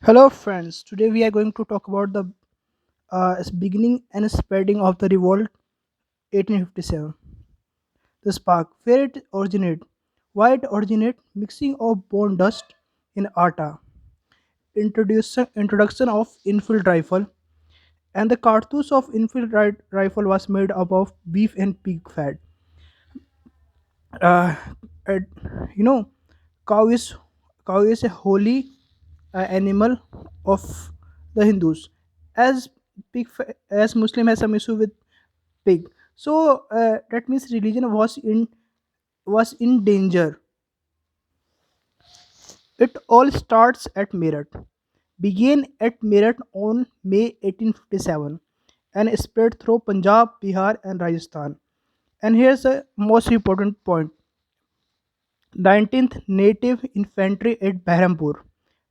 Hello, friends. Today we are going to talk about the beginning and spreading of the revolt 1857. The spark, where it originated, why it originated, mixing of bone dust in atta, introduction of infield rifle, and the cartouche of infield rifle was made up of beef and pig fat. Uh, and, you know, cow is cow is a holy animal of the Hindus. As as Muslim has some issue with pig, so that means religion was in danger. It all starts at Meerut, began at Meerut on May 1857, and spread through Punjab, Bihar, and Rajasthan. And here's the most important point: 19th Native Infantry at Behrampur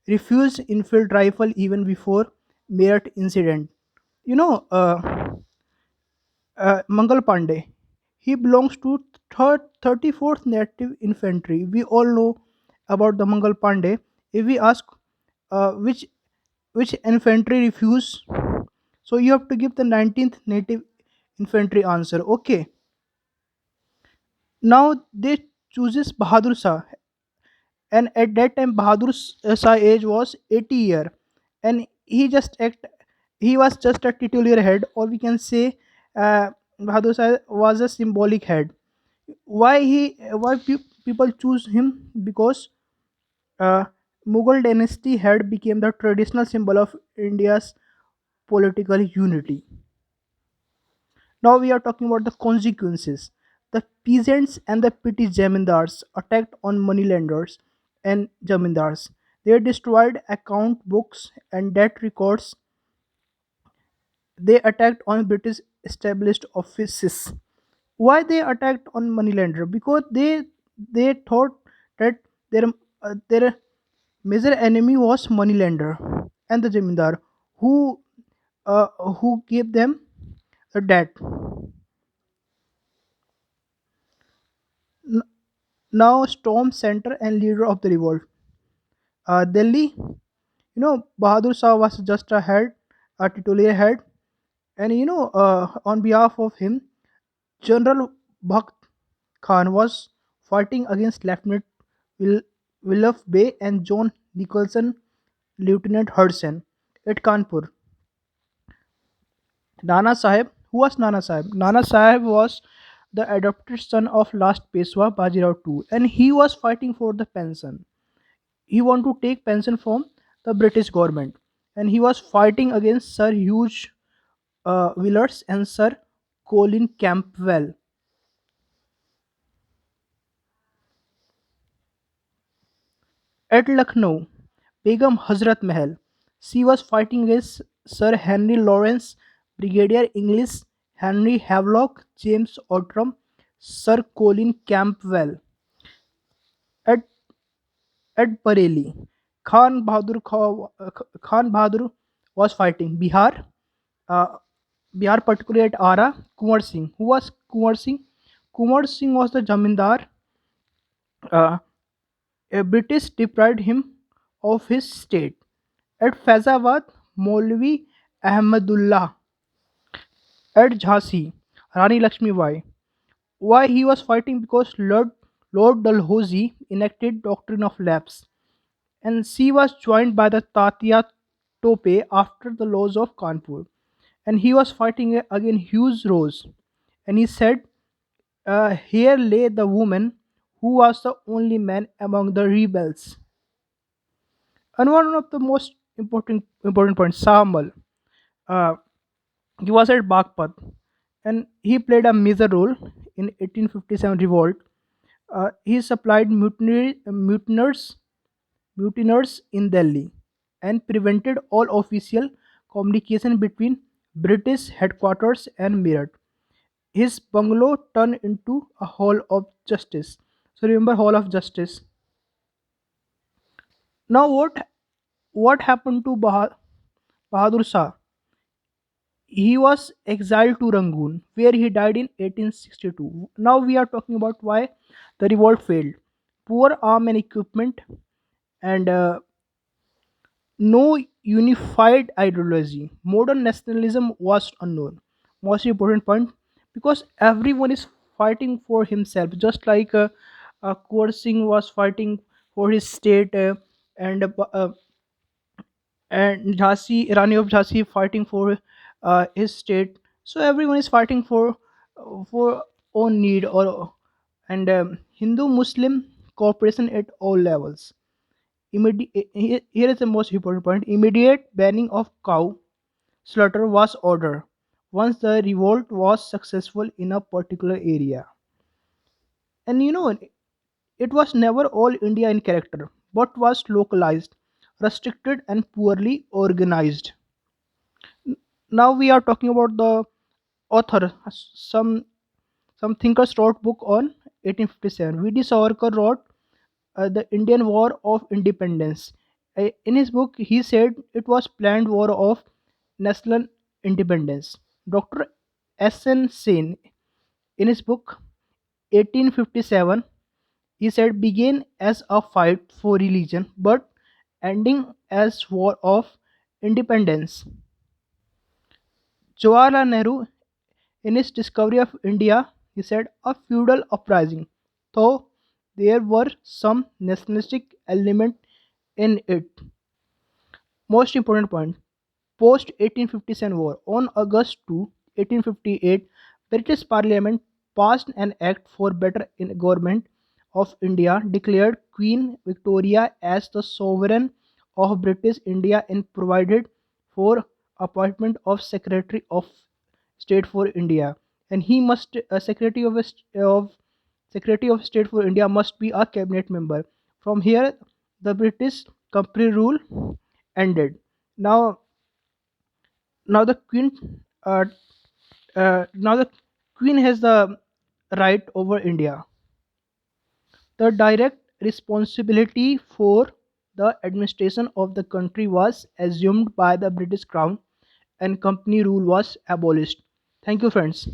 refused infield rifle even before Meerut incident. You know, Mangal Pandey. He belongs to 34th Native Infantry. We all know about the Mangal Pandey. If we ask which infantry refused, so you have to give the 19th Native Infantry answer. Okay. Now they chooses Bahadur Shah, and at that time Bahadur Shah age was 80 year, and he was just a titular head, or we can say Bahadur Shah was a symbolic head. Why people choose him? Because uh, Mughal dynasty head became the traditional symbol of India's political unity. Now we are talking about the consequences. The peasants and the petty zamindars attacked on moneylenders and zamindars. They destroyed account books and debt records. They attacked on British established offices. Why they attacked on moneylender? Because they thought that their major enemy was moneylender and the zamindar who who gave them the debt. N- Now storm center and leader of the revolt. Delhi, Bahadur Shah was just a head, a titular head, and on behalf of him, General Bhakt Khan was fighting against Lieutenant Will, Willoughby Bay and John Nicholson, Lieutenant Hudson at Kanpur. Nana Sahib, who was Nana Sahib? Nana Sahib was the adopted son of last Peshwa Bajirao II, and he was fighting for the pension. He wanted to take pension from the British government, and he was fighting against Sir Hugh Villiers and Sir Colin Campbell. At Lucknow, Begum Hazrat Mahal, she was fighting against Sir Henry Lawrence, Brigadier English Henry Havelock, James Outram, Sir Colin Campbell. At Bareilly, Khan Bahadur was fighting uh, Bihar, particularly at Ara, Kumar Singh. Who was Kumar Singh? Kumar Singh was the Jamindar. Uh, a British deprived him of his state. At Faizabad, Maulvi Ahmadullah. At Jhansi, Rani Lakshmi Bai. Why he was fighting? Because Lord Dalhousie enacted doctrine of lapse, and she was joined by the Tatia Tope after the laws of Kanpur. And he was fighting against Hughes Rose. And he said, here lay the woman who was the only man among the rebels. And one of the most important points, Samal. Uh, he was at Bagpat, and he played a major role in 1857 revolt. He supplied mutineers in Delhi and prevented all official communication between British headquarters and Meerut. His bungalow turned into a hall of justice. So remember hall of justice. Now what happened to Bahadur Shah? He was exiled to Rangoon, where he died in 1862. Now we are talking about why the revolt failed. Poor arm and equipment, and No unified ideology. Modern nationalism was unknown. Most important point, because everyone is fighting for himself, just like Kaur Singh was fighting for his state, and Jhansi, Rani of Jhansi fighting for his state. So everyone is fighting for own need, or and Hindu Muslim cooperation at all levels. Here is the most important point: immediate banning of cow slaughter was ordered once the revolt was successful in a particular area. And it was never all India in character, but was localized, restricted, and poorly organized. Now we are talking about the author. Some thinkers wrote book on 1857. V.D. Savarkar wrote the Indian War of Independence. In his book, he said it was planned war of national independence. Dr. S.N. Sen, in his book 1857, he said began as a fight for religion, but ending as war of independence. Jawaharlal Nehru, in his discovery of India, he said a feudal uprising, though there were some nationalistic element in it. Most important point: post 1857 war. On August 2, 1858, British Parliament passed an act for better government of India, declared Queen Victoria as the sovereign of British India, and provided for appointment of Secretary of State for India. And he must Secretary of State for India must be a cabinet member. From here, the British company rule ended. Now, now the uh, now the queen has the right over India. The direct responsibility for the administration of the country was assumed by the British Crown, and company rule was abolished. Thank you, friends.